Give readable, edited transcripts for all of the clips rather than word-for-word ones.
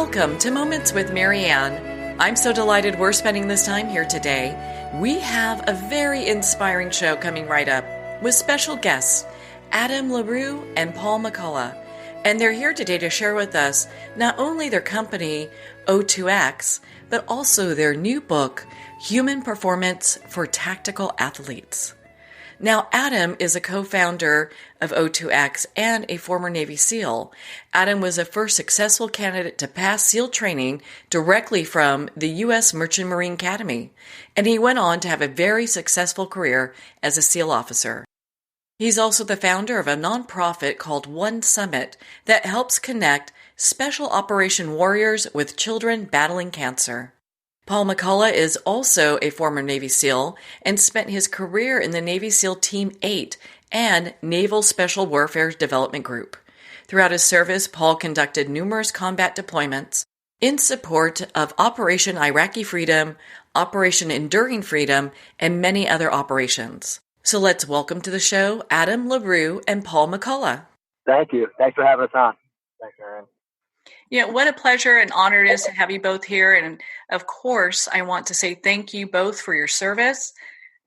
Welcome to Moments with Marianne. I'm so delighted we're spending this time here today. We have a very inspiring show coming right up with special guests, Adam-la-reau and Paul-mccaulloughh. And they're here today to share with us not only their company, O2X, but also their new book, Human Performance for Tactical Athletes. Now, Adam is a co-founder of O2X and a former Navy SEAL. Adam was the first successful candidate to pass SEAL training directly from the U.S. Merchant Marine Academy, and he went on to have a very successful career as a SEAL officer. He's also the founder of a nonprofit called One Summit that helps connect special operation warriors with children battling cancer. Paul-mccaulloughh is also a former Navy SEAL and spent his career in the Navy SEAL Team 8 and Naval Special Warfare Development Group. Throughout his service, Paul conducted numerous combat deployments in support of Operation Iraqi Freedom, Operation Enduring Freedom, and many other operations. So let's welcome to the show Adam-la-reau and Paul-mccaulloughh. Thank you. Thanks for having us on. Thanks, Marianne. Yeah, what a pleasure and honor it is to have you both here. And of course, I want to say thank you both for your service.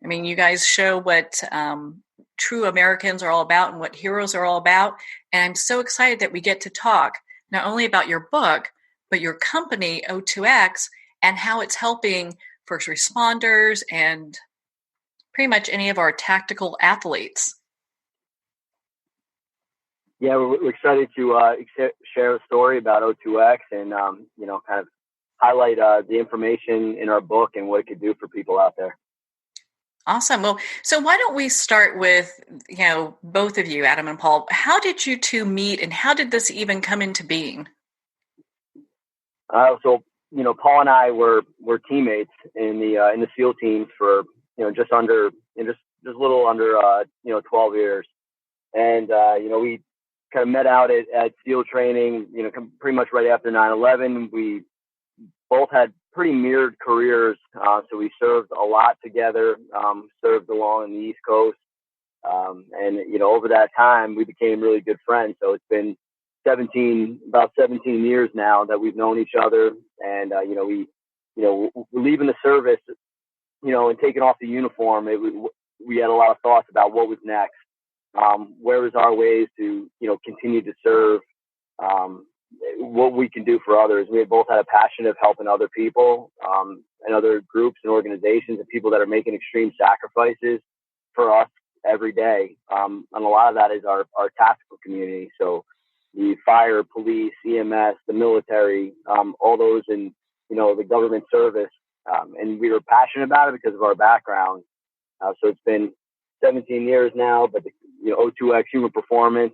I mean, you guys show what true Americans are all about and what heroes are all about. And I'm so excited that we get to talk not only about your book, but your company, O2X, and how it's helping first responders and pretty much any of our tactical athletes. Yeah, we're excited to share a story about O2X and, kind of highlight the information in our book and what it could do for people out there. Awesome. Well, so why don't we start with, both of you, Adam and Paul, how did you two meet and how did this even come into being? So Paul and I were teammates in the SEAL teams for, just a little under 12 years. And, we kind of met out at SEAL training, pretty much right after 9/11. We both had pretty mirrored careers. So we served a lot together, served along the East Coast. And over that time, we became really good friends. So it's been about 17 years now that we've known each other. And, leaving the service, and taking off the uniform, we had a lot of thoughts about what was next. Where is our ways to, continue to serve, what we can do for others. We had both had a passion of helping other people, and other groups and organizations and people that are making extreme sacrifices for us every day. And a lot of that is our tactical community. So the fire, police, EMS, the military, all those in, the government service. And we were passionate about it because of our background. So it's been 17 years now, but O2X Human Performance,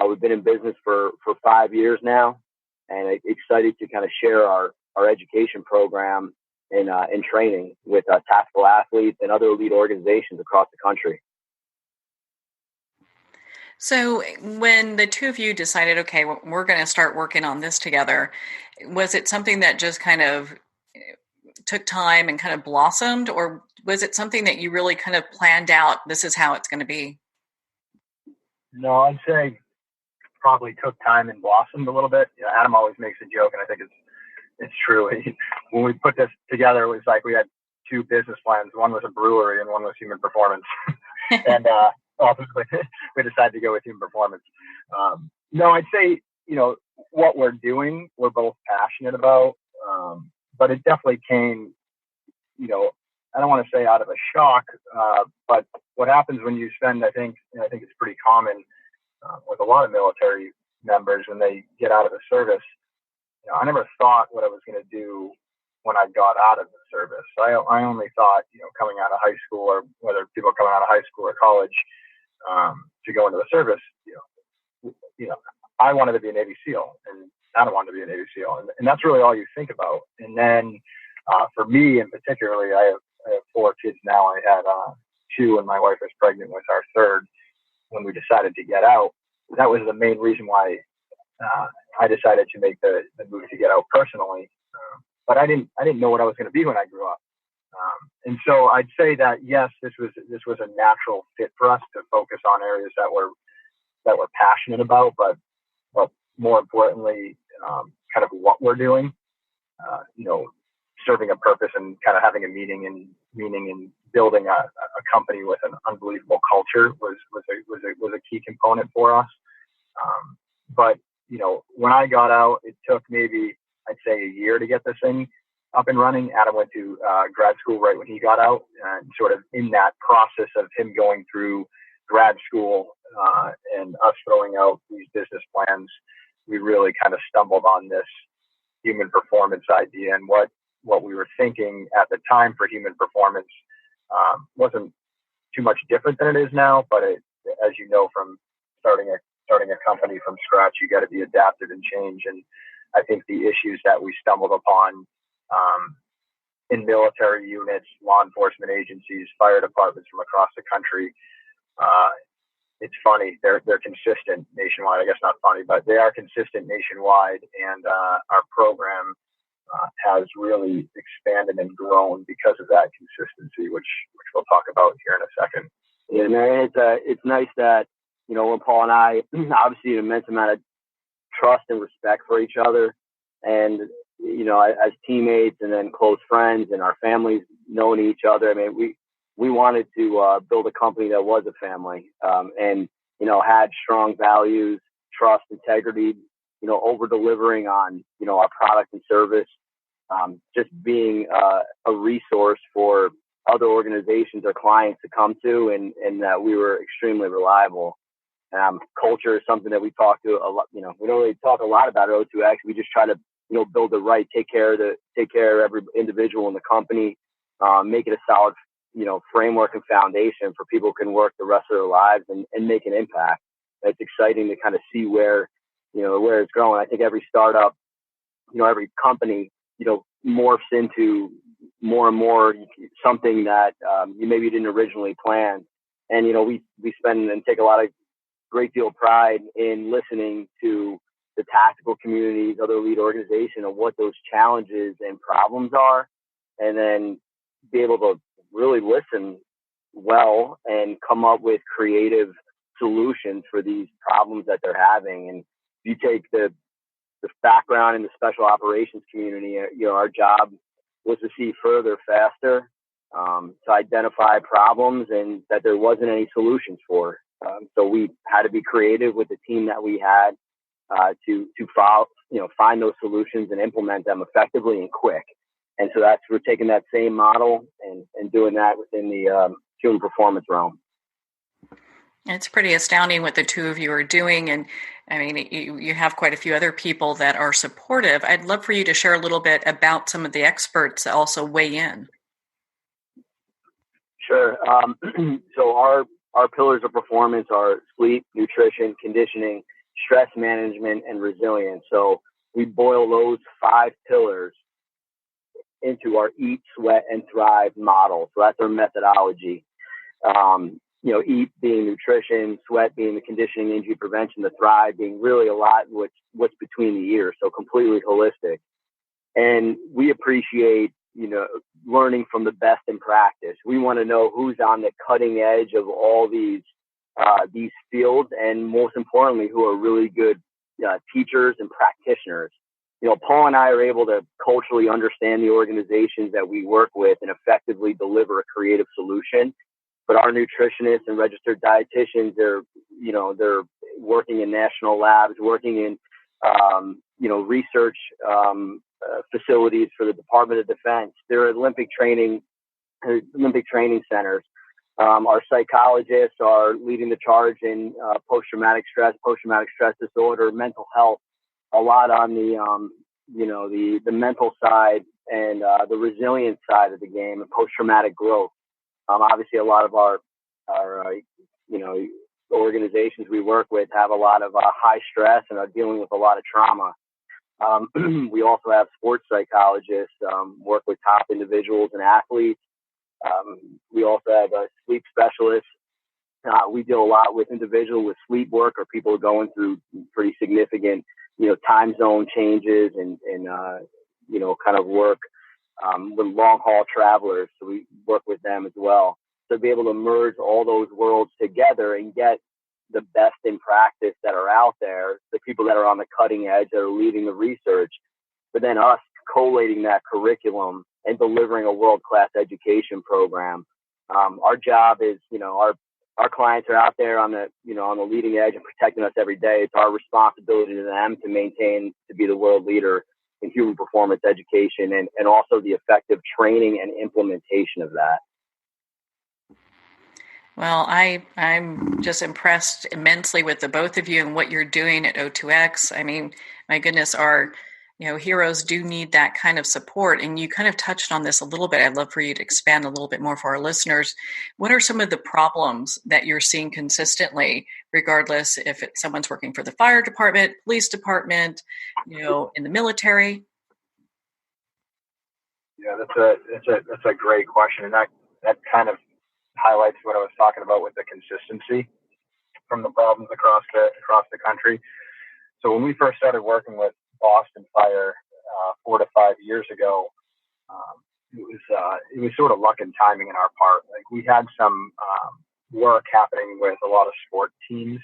we've been in business for 5 years now, and excited to kind of share our education program and training with tactical athletes and other elite organizations across the country. So when the two of you decided, okay, we're going to start working on this together, was it something that just kind of took time and kind of blossomed, or was it something that you really kind of planned out, this is how it's going to be? No, I'd say probably took time and blossomed a little bit. Adam always makes a joke, and I think it's true. When we put this together, it was like we had two business plans. One was a brewery and one was human performance. And ultimately, we decided to go with human performance. No, I'd say, what we're doing, we're both passionate about. But it definitely came, I don't want to say out of a shock, but what happens when you spend, I think it's pretty common with a lot of military members when they get out of the service. I never thought what I was going to do when I got out of the service. I only thought, coming out of high school, or whether people are coming out of high school or college to go into the service, I wanted to be a Navy SEAL, and Adam wanted to be a Navy SEAL, and that's really all you think about. And then for me, in particularly, I have 4 kids now. I had 2, and my wife was pregnant with our third when we decided to get out. That was the main reason why I decided to make the move to get out personally. But I didn't know what I was going to be when I grew up. And so I'd say that yes, this was a natural fit for us to focus on areas that we're passionate about, but more importantly, kind of what we're doing. Serving a purpose and kind of having a meaning and building a company with an unbelievable culture was a key component for us. But when I got out, it took maybe, I'd say, a year to get this thing up and running. Adam went to grad school right when he got out, and sort of in that process of him going through grad school and us throwing out these business plans, we really kind of stumbled on this human performance idea. And what we were thinking at the time for human performance wasn't too much different than it is now. But as you know, from starting a company from scratch, you got to be adaptive and change. And I think the issues that we stumbled upon in military units, law enforcement agencies, fire departments from across the country, it's funny. They're consistent nationwide. I guess not funny, but they are consistent nationwide. And our program has really expanded and grown because of that consistency, which we'll talk about here in a second. Yeah, Marianne, it's nice that, when Paul and I, obviously an immense amount of trust and respect for each other, and, as teammates and then close friends and our families knowing each other. I mean, we wanted to build a company that was a family, and, had strong values, trust, integrity, over delivering on, our product and service, just being a resource for other organizations or clients to come to, and that we were extremely reliable. Culture is something that we talk to a lot. We don't really talk a lot about at O2X. We just try to, build it right, take care of every individual in the company, make it a solid, framework and foundation for people who can work the rest of their lives and make an impact. It's exciting to kind of see where it's growing. I think every startup, every company, morphs into more and more something that you maybe didn't originally plan. And, we spend and take a great deal of pride in listening to the tactical communities, other lead organizations, of what those challenges and problems are, and then be able to really listen well and come up with creative solutions for these problems that they're having. And you take the background in the special operations community, our job was to see further, faster, to identify problems and that there wasn't any solutions for. So we had to be creative with the team that we had to follow, find those solutions and implement them effectively and quick. And so we're taking that same model and doing that within the human performance realm. It's pretty astounding what the two of you are doing. And I mean, you have quite a few other people that are supportive. I'd love for you to share a little bit about some of the experts that also weigh in. Sure. So our pillars of performance are sleep, nutrition, conditioning, stress management, and resilience. So we boil those 5 pillars into our Eat, Sweat, and Thrive model. So that's our methodology. Eat being nutrition, sweat being the conditioning, injury prevention, the thrive being really a lot what's between the ears. So completely holistic. And we appreciate, learning from the best in practice. We want to know who's on the cutting edge of all these fields, and most importantly, who are really good teachers and practitioners. Paul and I are able to culturally understand the organizations that we work with and effectively deliver a creative solution. But our nutritionists and registered dietitians, they're working in national labs, working in, research facilities for the Department of Defense. They're Olympic training centers. Our psychologists are leading the charge in post-traumatic stress disorder, mental health, a lot on the mental side and the resilience side of the game and post-traumatic growth. Obviously, a lot of our organizations we work with have a lot of high stress and are dealing with a lot of trauma. We also have sports psychologists, work with top individuals and athletes. We also have sleep specialists. We deal a lot with individuals with sleep work or people going through pretty significant, time zone changes and kind of work with long haul travelers. So we work with them as well. So to be able to merge all those worlds together and get the best in practice that are out there, the people that are on the cutting edge, that are leading the research, but then us collating that curriculum and delivering a world-class education program. Our job is, our clients are out there on the leading edge and protecting us every day. It's our responsibility to them to be the world leader in human performance education and also the effective training and implementation of that. Well, I'm just impressed immensely with the both of you and what you're doing at O2X. I mean, my goodness, our heroes do need that kind of support. And you kind of touched on this a little bit. I'd love for you to expand a little bit more for our listeners. What are some of the problems that you're seeing consistently, regardless if someone's working for the fire department, police department, in the military? Yeah, that's a great question, and that kind of highlights what I was talking about with the consistency from the problems across the country. So when we first started working with Boston Fire 4 to 5 years ago, it was sort of luck and timing in our part. Like, we had some work happening with a lot of sport teams,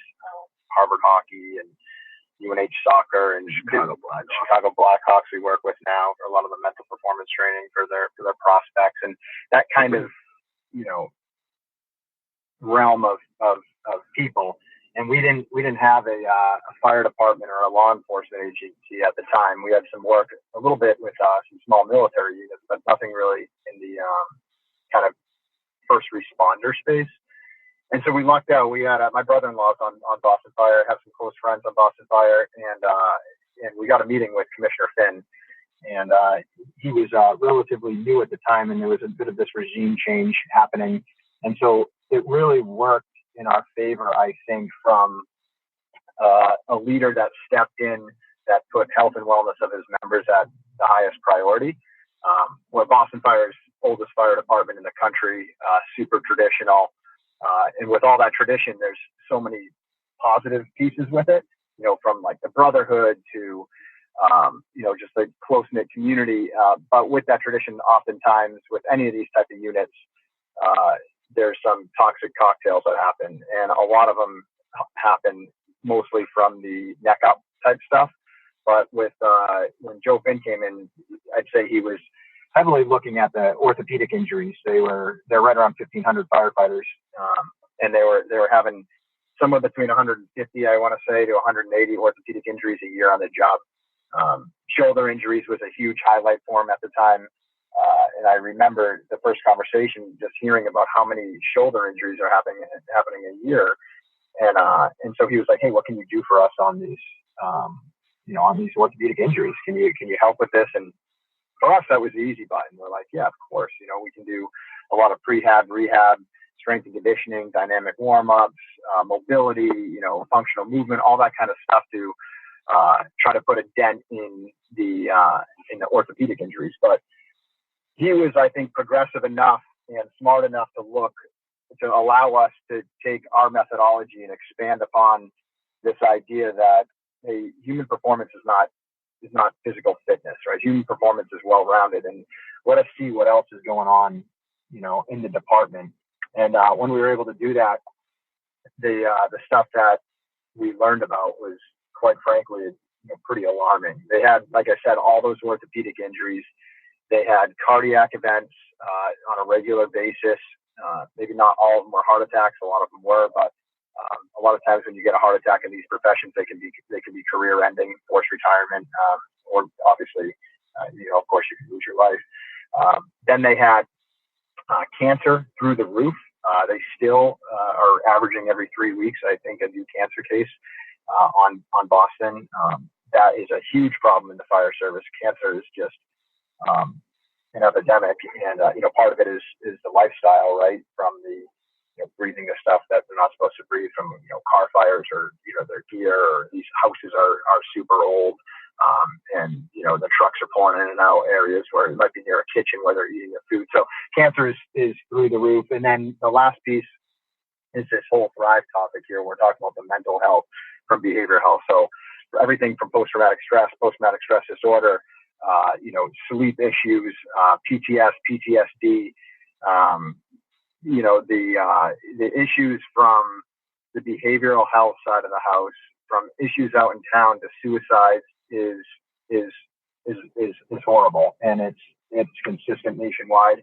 Harvard hockey and UNH soccer and Chicago Blackhawks we work with now for a lot of the mental performance training for their prospects, and that kind of realm of people. And we didn't have a fire department or a law enforcement agency at the time. We had some work a little bit with some small military units, but nothing really in the kind of first responder space. And so we lucked out. We had my brother-in-law's on Boston Fire, have some close friends on Boston Fire, and we got a meeting with Commissioner Finn. And he was relatively new at the time, and there was a bit of this regime change happening. And so it really worked in our favor, I think, from a leader that stepped in, that put health and wellness of his members at the highest priority. We're Boston Fire's oldest fire department in the country, super traditional. And with all that tradition, there's so many positive pieces with it, from like the brotherhood to, just a close-knit community. But with that tradition, oftentimes with any of these type of units, there's some toxic cocktails that happen, and a lot of them happen mostly from the neck up type stuff. But with when Joe Finn came in, I'd say he was heavily looking at the orthopedic injuries. They're right around 1,500 firefighters, and they were having somewhere between 150, I want to say, to 180 orthopedic injuries a year on the job. Shoulder injuries was a huge highlight for him at the time. And I remember the first conversation, just hearing about how many shoulder injuries are happening a year. And so he was like, "Hey, what can you do for us on these, on these orthopedic injuries? Can you help with this?" And for us, that was the easy button. We're like, "Yeah, of course. We can do a lot of prehab, rehab, strength and conditioning, dynamic warm-ups, mobility, functional movement, all that kind of stuff to try to put a dent in the orthopedic injuries." But he was, I think, progressive enough and smart enough to allow us to take our methodology and expand upon this idea that human performance is not physical fitness, right? Human performance is well-rounded, and let us see what else is going on, in the department. And when we were able to do that, the stuff that we learned about was, quite frankly, pretty alarming. They had, like I said, all those orthopedic injuries. They had cardiac events on a regular basis. Maybe not all of them were heart attacks. A lot of them were, but a lot of times when you get a heart attack in these professions, they can be career-ending, forced retirement, or obviously, of course, you can lose your life. Then they had cancer through the roof. They still are averaging every 3 weeks, I think, a new cancer case on Boston. That is a huge problem in the fire service. Cancer is just an epidemic, and part of it is the lifestyle, right? From the breathing the stuff that they're not supposed to breathe from car fires, or their gear, or these houses are super old, and the trucks are pulling in and out areas where it might be near a kitchen where they're eating their food. So cancer is through the roof. And then the last piece is this whole Thrive topic here. We're talking about the mental health from behavioral health. So everything from post-traumatic stress disorder, sleep issues, PTSD, the issues from the behavioral health side of the house from issues out in town to suicides is horrible, and it's consistent nationwide.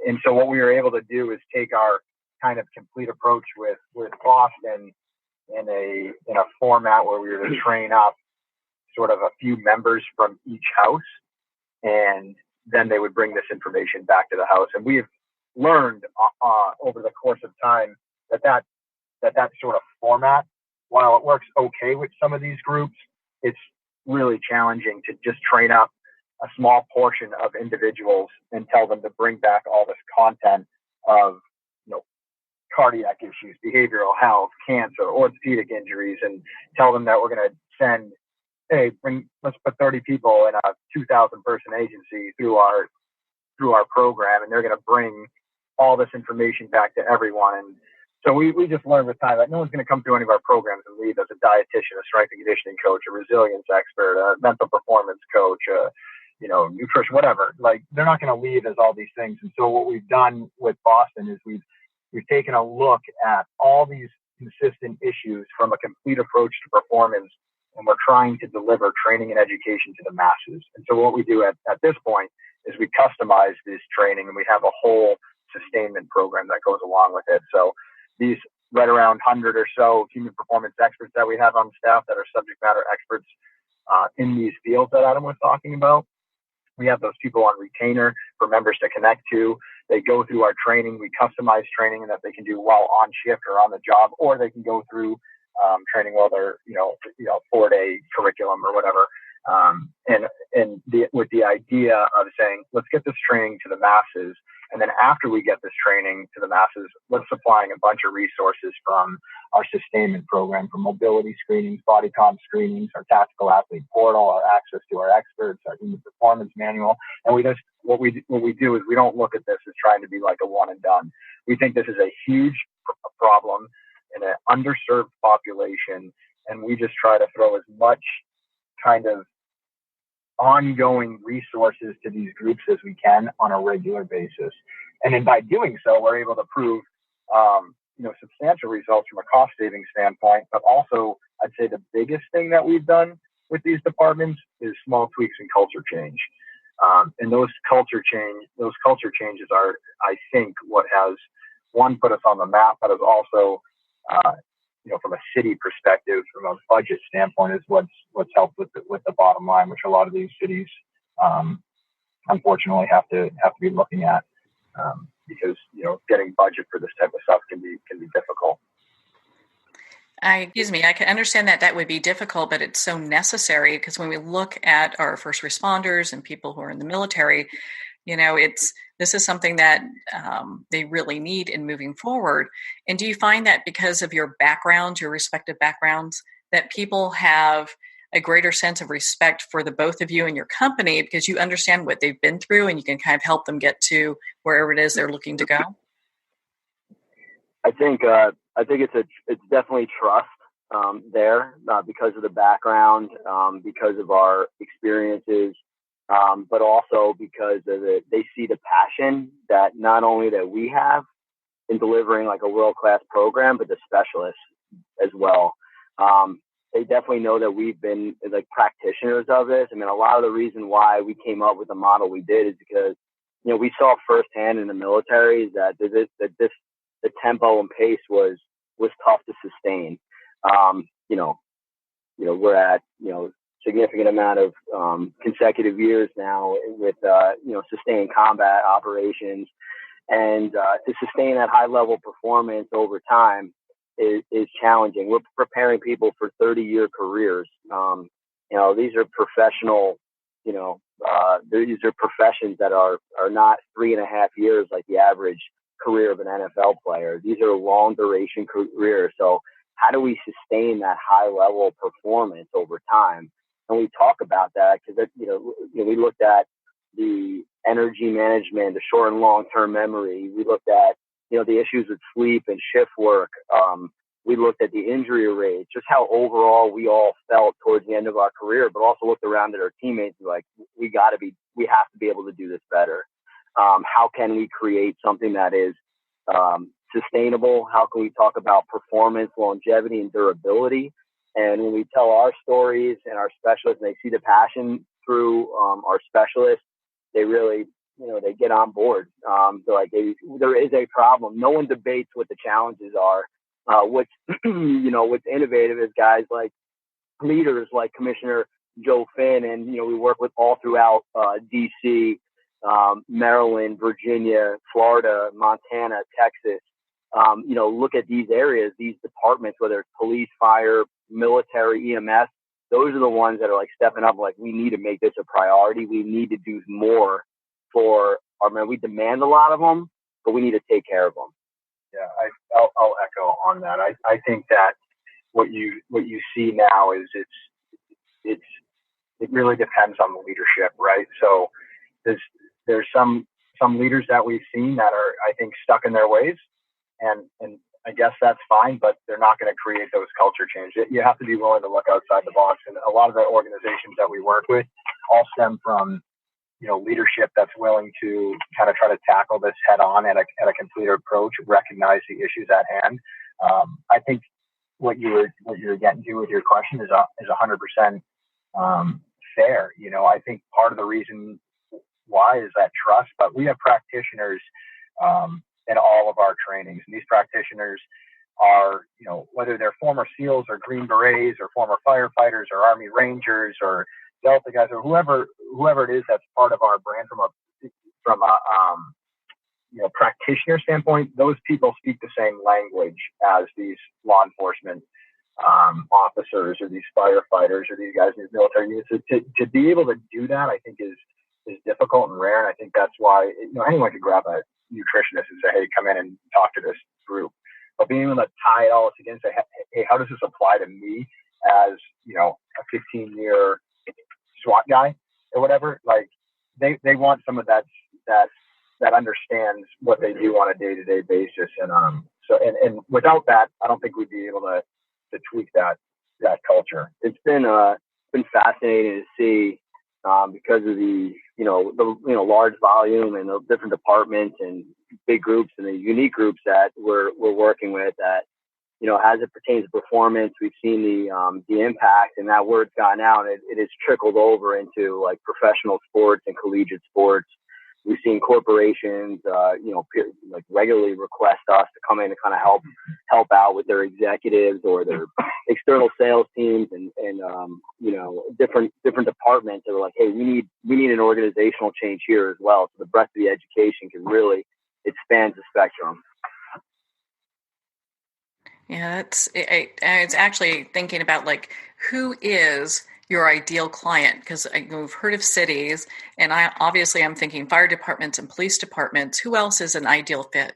And so what we were able to do is take our kind of complete approach with Boston in a format where we were to train up sort of a few members from each house, and then they would bring this information back to the house. And we've learned over the course of time that sort of format, while it works okay with some of these groups, it's really challenging to just train up a small portion of individuals and tell them to bring back all this content of, cardiac issues, behavioral health, cancer, orthopedic injuries, and tell them that we're going to send, let's put 30 people in a 2,000 person agency through our program, and they're going to bring all this information back to everyone. And so we just learned with time that no one's going to come through any of our programs and leave as a dietitian, a strength and conditioning coach, a resilience expert, a mental performance coach, nutrition, whatever. Like, they're not going to leave as all these things. And so what we've done with Boston is we've taken a look at all these consistent issues from a complete approach to performance, and we're trying to deliver training and education to the masses. And so what we do at this point is we customize this training, and we have a whole sustainment program that goes along with it. So these right around 100 or so human performance experts that we have on staff that are subject matter experts in these fields that Adam was talking about, we have those people on retainer for members to connect to. They go through our training. We customize training that they can do while on shift or on the job, or they can go through training while they're, 4-day curriculum or whatever. With the idea of saying, let's get this training to the masses. And then after we get this training to the masses, let's supplying a bunch of resources from our sustainment program, from mobility screenings, body comp screenings, our tactical athlete portal, our access to our experts, our human performance manual. And what we do is we don't look at this as trying to be like a one and done. We think this is a huge problem in an underserved population, and we just try to throw as much kind of ongoing resources to these groups as we can on a regular basis. And then by doing so, we're able to prove, substantial results from a cost saving standpoint, but also I'd say the biggest thing that we've done with these departments is small tweaks in culture change. And those culture changes are, I think, what has, one, put us on the map, but has also, from a city perspective, from a budget standpoint, is what's helped with the bottom line, which a lot of these cities, unfortunately, have to be looking at, because getting budget for this type of stuff can be difficult. I can understand that would be difficult, but it's so necessary, because when we look at our first responders and people who are in the military, this is something that they really need in moving forward. And do you find that because of your backgrounds, your respective backgrounds, that people have a greater sense of respect for the both of you and your company because you understand what they've been through and you can kind of help them get to wherever it is they're looking to go? I think it's definitely trust there because of the background, because of our experiences, but also because of they see the passion that not only that we have in delivering like a world-class program, but the specialists as well. They definitely know that we've been like practitioners of this. I mean, a lot of the reason why we came up with the model we did is because, we saw firsthand in the military that the tempo and pace was tough to sustain. We're at, significant amount of consecutive years now with, sustained combat operations, and to sustain that high level performance over time is challenging. We're preparing people for 30-year careers. These are professional, these are professions that are not 3.5 years like the average career of an NFL player. These are long duration careers. So how do we sustain that high level performance over time? And we talk about that because, we looked at the energy management, the short and long-term memory. We looked at, the issues with sleep and shift work. We looked at the injury rates, just how overall we all felt towards the end of our career, but also looked around at our teammates and like, we have to be able to do this better. How can we create something that is sustainable? How can we talk about performance, longevity, and durability? And when we tell our stories and our specialists, and they see the passion through our specialists, they really, they get on board. They're like, there is a problem. No one debates what the challenges are. What's innovative is guys like leaders like Commissioner Joe Finn, and we work with all throughout DC, Maryland, Virginia, Florida, Montana, Texas. Look at these areas, these departments, whether it's police, fire, military, EMS. Those are the ones that are like stepping up. Like, we need to make this a priority. We need to do more for our men. We demand a lot of them, but we need to take care of them. Yeah, I'll echo on that. I think that what you see now is it really depends on the leadership, right? So there's some leaders that we've seen that are, I think, stuck in their ways, and I guess that's fine, but they're not going to create those culture changes. You have to be willing to look outside the box, and a lot of the organizations that we work with all stem from leadership that's willing to kind of try to tackle this head on at a complete approach, recognize the issues at hand. I think what you're getting to with your question is 100% fair. I think part of the reason why is that trust, but we have practitioners in all of our trainings, and these practitioners are, whether they're former SEALs or Green Berets or former firefighters or Army Rangers or Delta guys or whoever it is that's part of our brand from a practitioner standpoint. Those people speak the same language as these law enforcement officers or these firefighters or these guys in these military units. So to be able to do that, I think is difficult and rare, and I think that's why anyone could grab a nutritionist and say, hey, come in and talk to this group. But being able to tie it all together and say, hey, how does this apply to me as a 15-year SWAT guy or whatever? Like they want someone that understands what they do on a day-to-day basis, and without that, I don't think we'd be able to tweak that culture. It's been fascinating to see because of the large volume and the different departments and big groups and the unique groups that we're working with, that as it pertains to performance, we've seen the impact, and that word's gotten out. It has trickled over into like professional sports and collegiate sports. We've seen corporations, like regularly request us to come in and kind of help out with their executives or their external sales teams and different departments that are like, hey, we need an organizational change here as well. So the breadth of the education can really, it spans the spectrum. Yeah, it's actually thinking about like, who is your ideal client? Because we've heard of cities, and I'm thinking fire departments and police departments. Who else is an ideal fit?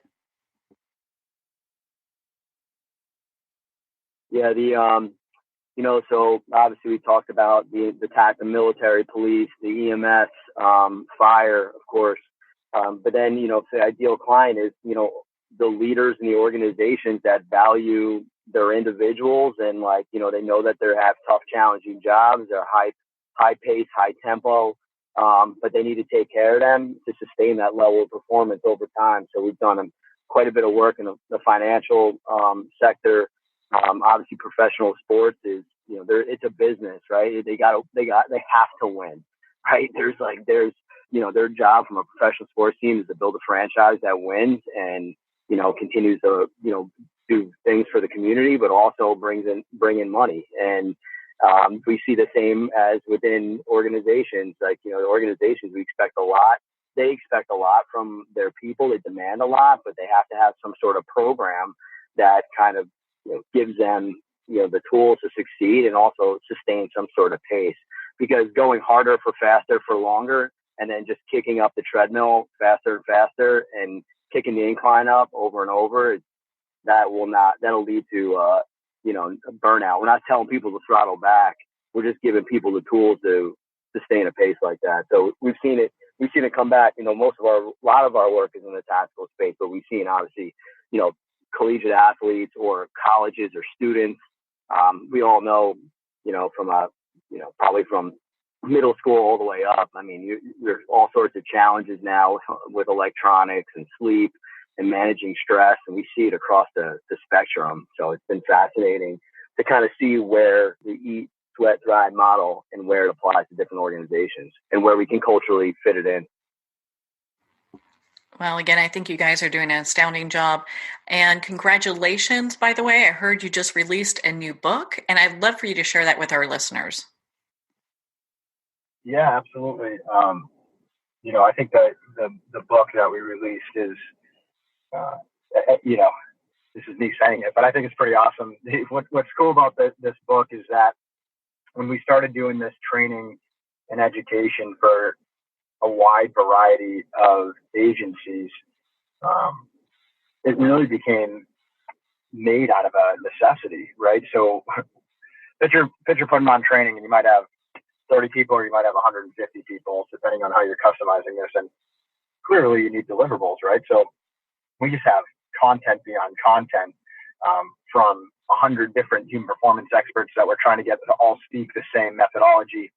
Yeah, so obviously we talked about the military, police, the EMS, fire, of course. But then, the ideal client is, the leaders in the organizations that value their individuals and they know that they have tough, challenging jobs. They're high pace, high tempo, but they need to take care of them to sustain that level of performance over time. So we've done quite a bit of work in the financial sector. Obviously, professional sports is, it's a business, right? They have to win, right? There's their job from a professional sports team is to build a franchise that wins and continues to do things for the community, but also bring in money. And we see the same as within organizations. Organizations, we expect a lot. They expect a lot from their people. They demand a lot, but they have to have some sort of program that kind of gives them the tools to succeed and also sustain some sort of pace. Because going harder for faster for longer, and then just kicking up the treadmill faster and faster and kicking the incline up over and over, that'll lead to burnout. We're not telling people to throttle back. We're just giving people the tools to sustain a pace like that. So we've seen it come back. A lot of our work is in the tactical space, but we've seen obviously, collegiate athletes or colleges or students. We all know, probably from middle school all the way up. I mean, there's all sorts of challenges now with electronics and sleep and managing stress, and we see it across the spectrum. So it's been fascinating to kind of see where the eat, sweat, thrive model and where it applies to different organizations and where we can culturally fit it in. Well, again, I think you guys are doing an astounding job. And congratulations, by the way. I heard you just released a new book, and I'd love for you to share that with our listeners. Yeah, absolutely. I think that the book that we released is, this is me saying it, but I think it's pretty awesome. What's cool about this book is that when we started doing this training and education for a wide variety of agencies, it really became made out of a necessity, right? So picture putting on training and you might have 30 people or you might have 150 people, depending on how you're customizing this. And clearly you need deliverables, right? So we just have content beyond content from 100 different human performance experts that we're trying to get to all speak the same methodology.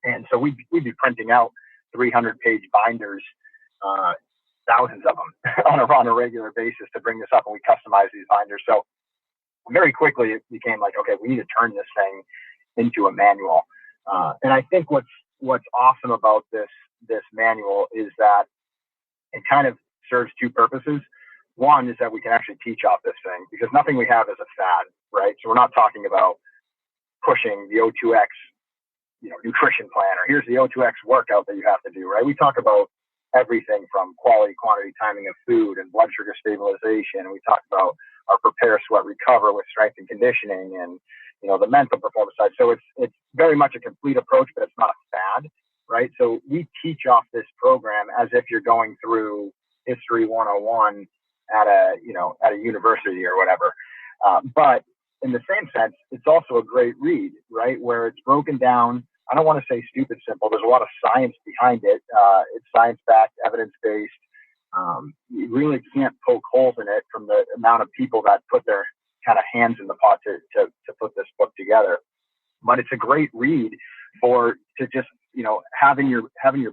And so we'd be printing out 300-page binders, thousands of them on a regular basis to bring this up, and we customize these binders. So very quickly it became like, okay, we need to turn this thing into a manual. And I think what's awesome about this manual is that it kind of serves two purposes. One is that we can actually teach off this thing, because nothing we have is a fad, right? So we're not talking about pushing the O2X, nutrition plan, or here's the O2X workout that you have to do, right? We talk about everything from quality, quantity, timing of food and blood sugar stabilization. And we talk about our prepare, sweat, recover with strength and conditioning and, the mental performance side. So it's very much a complete approach, but it's not a fad, right? So we teach off this program as if you're going through History 101 at a university or whatever. But in the same sense, it's also a great read, right? Where it's broken down. I don't want to say stupid simple. There's a lot of science behind it. It's science-backed, evidence-based. You really can't poke holes in it from the amount of people that put their kind of hands in the pot to put this book together. But it's a great read to just having your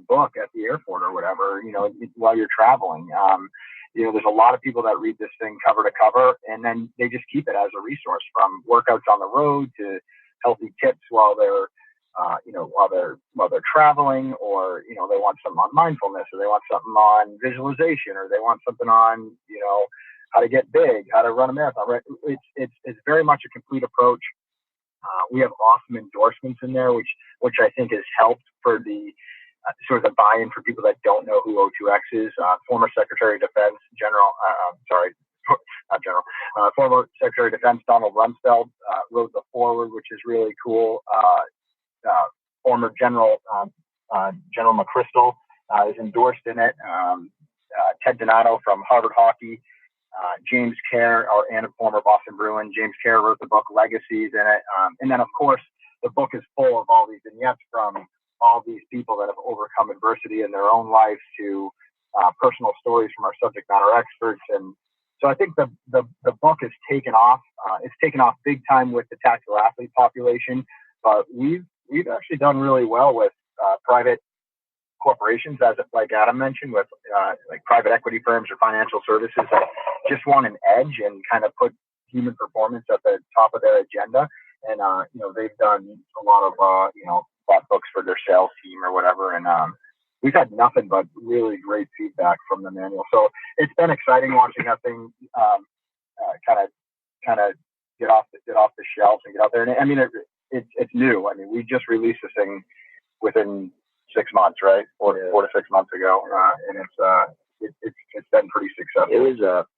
book at the airport or whatever, while you're traveling. There's a lot of people that read this thing cover to cover, and then they just keep it as a resource, from workouts on the road to healthy tips while they're traveling, or they want something on mindfulness, or they want something on visualization, or they want something on how to get big, how to run a marathon. Right? It's very much a complete approach. We have awesome endorsements in there, which I think has helped for the sort of the buy-in for people that don't know who O2X is. Former Secretary of Defense, former Secretary of Defense Donald Rumsfeld wrote the foreword, which is really cool. Former General McChrystal is endorsed in it. Ted Donato from Harvard Hockey. James Kerr, and a former Boston Bruin, James Kerr wrote the book Legacies in it. And then, of course, the book is full of all these vignettes from all these people that have overcome adversity in their own lives to personal stories from our subject matter experts. And so I think the book has taken off. It's taken off big time with the tactical athlete population, but we've actually done really well with private corporations, like Adam mentioned, with like private equity firms or financial services that just want an edge and kind of put human performance at the top of their agenda. And they've done a lot of bought books for their sales team or whatever, and we've had nothing but really great feedback from the manual. So it's been exciting watching that thing kind of get off the shelves and get out there. And I mean, it's new. I mean, we just released this thing within 6 months, right? 4 to 6 months ago, and it's been pretty successful.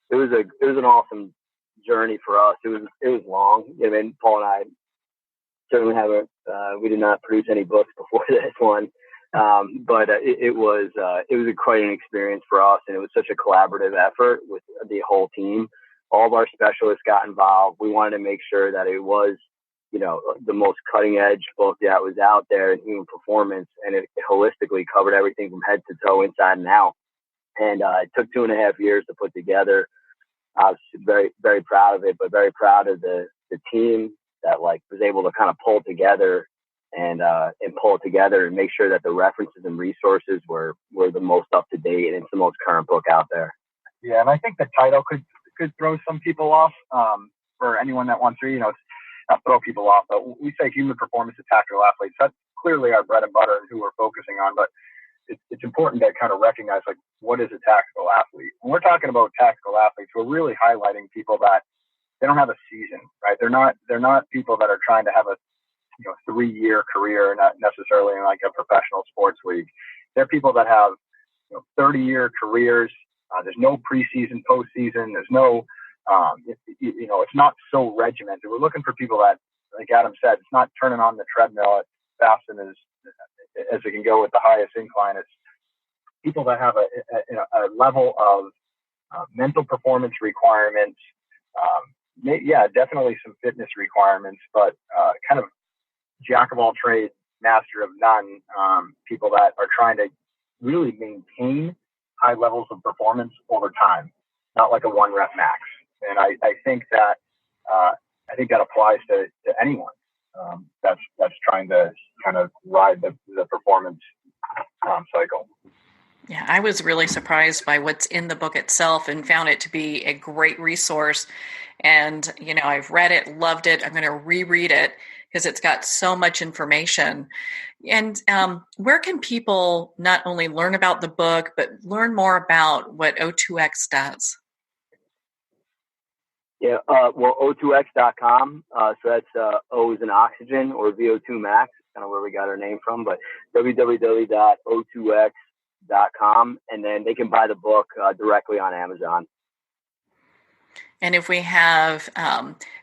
It was an awesome journey for us. It was long. I mean, Paul and I certainly haven't. We did not produce any books before this one, but it was quite an experience for us, and it was such a collaborative effort with the whole team. All of our specialists got involved. We wanted to make sure that it was, the most cutting edge book that was out there in human performance, and it holistically covered everything from head to toe, inside and out. And it took 2.5 years to put together. I was very, very proud of it, but very proud of the team that was able to kind of pull together and pull it together and make sure that the references and resources were the most up to date, and it's the most current book out there. Yeah, and I think the title could throw some people off for anyone that wants to. not throw people off, but we say human performance and tactical athletes. That's clearly our bread and butter and who we're focusing on. But it's important to kind of recognize, like, what is a tactical athlete? When we're talking about tactical athletes, we're really highlighting people that they don't have a season, right? They're not people that are trying to have a 3-year career, not necessarily in like a professional sports league. They're people that have 30-year careers. There's no preseason, postseason. There's no, it's not so regimented. We're looking for people that, like Adam said, it's not turning on the treadmill as fast and as it can go with the highest incline. It's people that have a level of mental performance requirements. Definitely some fitness requirements, but kind of jack of all trades, master of none. People that are trying to really maintain high levels of performance over time, not like a 1 rep max. And I think that applies to anyone that's trying to kind of ride the performance cycle. Yeah, I was really surprised by what's in the book itself and found it to be a great resource. And, I've read it, loved it. I'm going to reread it because it's got so much information. And where can people not only learn about the book, but learn more about what O2X does? Yeah, O2X.com. So that's O is in oxygen, or VO2 max, kind of where we got our name from, but www.O2X.com. And then they can buy the book directly on Amazon. And if we have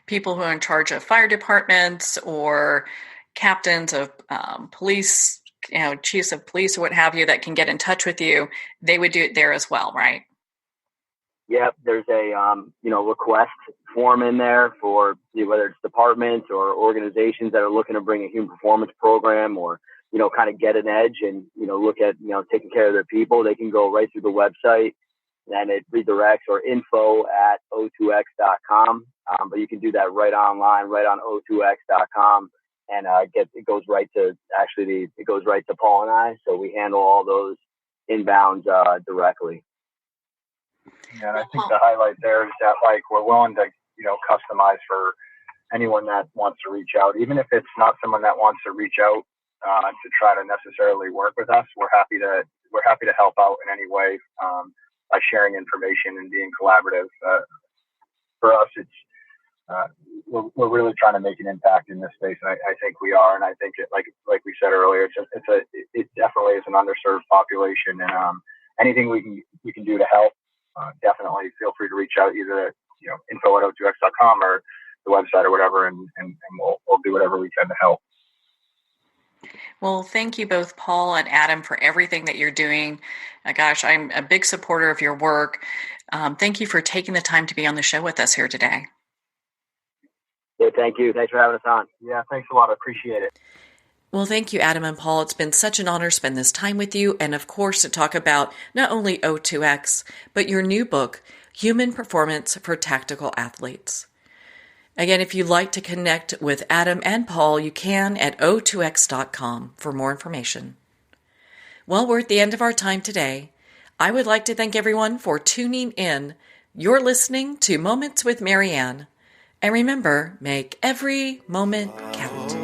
people who are in charge of fire departments or captains of police, chiefs of police or what have you, that can get in touch with you, they would do it there as well, right? Yep, there's a request form in there for whether it's departments or organizations that are looking to bring a human performance program or kind of get an edge and look at taking care of their people. They can go right through the website, and it redirects, or info@O2X.com. But you can do that right online, right on O2X.com, and it goes right to Paul and I. So we handle all those inbounds directly. Yeah, and I think the highlight there is that, like, we're willing to, customize for anyone that wants to reach out. Even if it's not someone that wants to reach out to try to necessarily work with us, we're happy to help out in any way by sharing information and being collaborative. For us, it's we're really trying to make an impact in this space, and I think we are. And I think it, like we said earlier, it definitely is an underserved population, and anything we can do to help. Definitely feel free to reach out, either info@O2X.com or the website or whatever, and we'll do whatever we can to help. Well, thank you both, Paul and Adam, for everything that you're doing. Gosh, I'm a big supporter of your work. Thank you for taking the time to be on the show with us here today. Yeah, thank you. Thanks for having us on. Yeah, thanks a lot. I appreciate it. Well, thank you, Adam and Paul. It's been such an honor to spend this time with you, and of course to talk about not only O2X, but your new book, Human Performance for Tactical Athletes. Again, if you'd like to connect with Adam and Paul, you can at O2X.com for more information. Well, we're at the end of our time today. I would like to thank everyone for tuning in. You're listening to Moments with Marianne. And remember, make every moment count.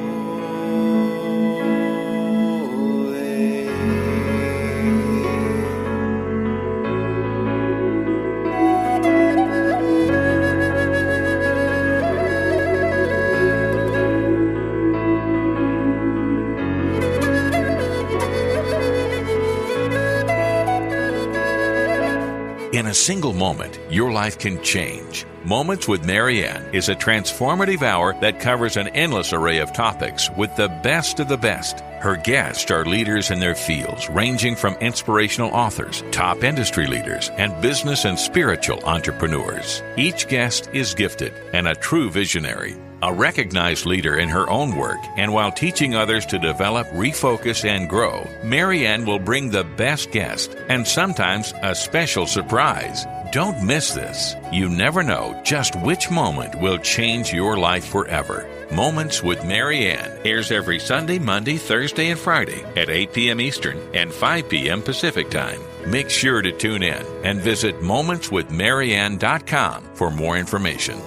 In a single moment, your life can change. Moments with Marianne is a transformative hour that covers an endless array of topics with the best of the best. Her guests are leaders in their fields, ranging from inspirational authors, top industry leaders, and business and spiritual entrepreneurs. Each guest is gifted and a true visionary, a recognized leader in her own work, and while teaching others to develop, refocus, and grow, Marianne will bring the best guest and sometimes a special surprise. Don't miss this. You never know just which moment will change your life forever. Moments with Marianne airs every Sunday, Monday, Thursday, and Friday at 8 p.m. Eastern and 5 p.m. Pacific Time. Make sure to tune in and visit momentswithmarianne.com for more information.